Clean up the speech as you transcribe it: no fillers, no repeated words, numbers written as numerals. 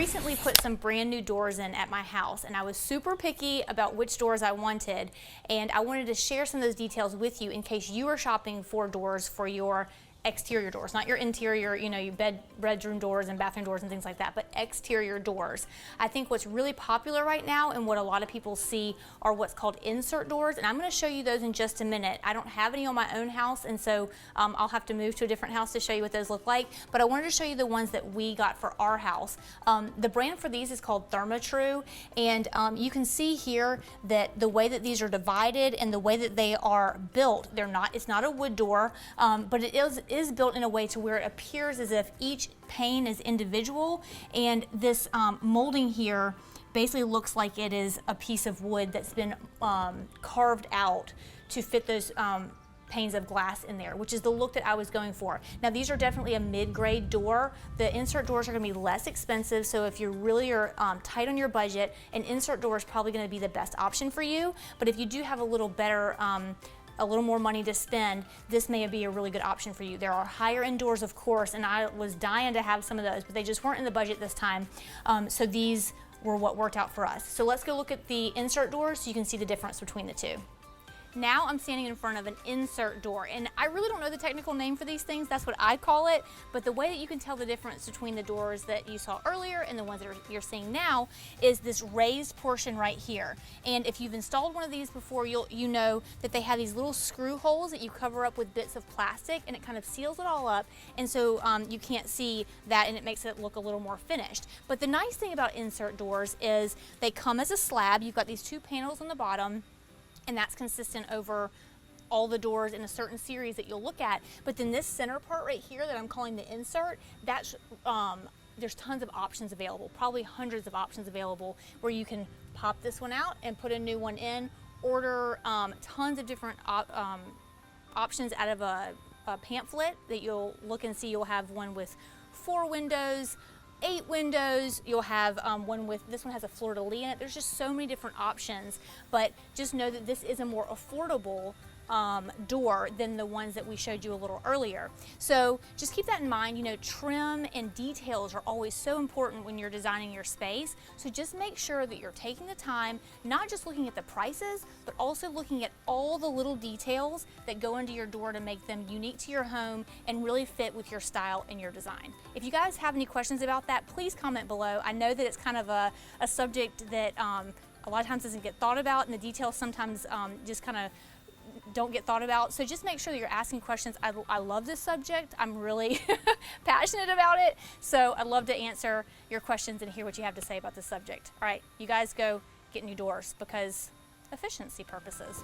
recently put some brand new doors in at my house, and I was super picky about which doors I wanted, and I wanted to share some of those details with you in case you are shopping for doors for your exterior doors, not your interior, you know, your bedroom doors and bathroom doors and things like that, but exterior doors. I think what's really popular right now and what a lot of people see are what's called insert doors, and I'm going to show you those in just a minute. I don't have any on my own house, and so I'll have to move to a different house to show you what those look like, but I wanted to show you the ones that we got for our house. The brand for these is called Therma-Tru, and you can see here that the way that these are divided and the way that they are built, it's not a wood door, but it is built in a way to where it appears as if each pane is individual, and this molding here basically looks like it is a piece of wood that's been carved out to fit those panes of glass in there, which is the look that I was going for. Now these are definitely a mid-grade door. The insert doors are going to be less expensive, so if you really are tight on your budget, an insert door is probably going to be the best option for you. But if you do have a little better a little more money to spend, this may be a really good option for you. There are higher end doors, of course, and I was dying to have some of those, but they just weren't in the budget this time. So these were what worked out for us. So let's go look at the insert doors so you can see the difference between the two. Now I'm standing in front of an insert door, and I really don't know the technical name for these things. That's what I call it, but the way that you can tell the difference between the doors that you saw earlier and the ones that you're seeing now is this raised portion right here. And if you've installed one of these before, you know that they have these little screw holes that you cover up with bits of plastic, and it kind of seals it all up, and so you can't see that, and it makes it look a little more finished. But the nice thing about insert doors is they come as a slab. You've got these two panels on the bottom, and that's consistent over all the doors in a certain series that you'll look at. But then this center part right here that I'm calling the insert, that's there's tons of options available, probably hundreds of options available, where you can pop this one out and put a new one in, order tons of different options out of a pamphlet that you'll look and see. You'll have one with 4 windows, 8 windows, you'll have one with, this one has a fleur-de-lis in it. There's just so many different options, but just know that this is a more affordable door than the ones that we showed you a little earlier. So just keep that in mind. You know, trim and details are always so important when you're designing your space. So just make sure that you're taking the time, not just looking at the prices, but also looking at all the little details that go into your door to make them unique to your home and really fit with your style and your design. If you guys have any questions about that, please comment below. I know that it's kind of a subject that a lot of times doesn't get thought about, and the details sometimes just kind of don't get thought about. So just make sure that you're asking questions. I love this subject. I'm really passionate about it. So I'd love to answer your questions and hear what you have to say about this subject. All right, you guys go get new doors because efficiency purposes.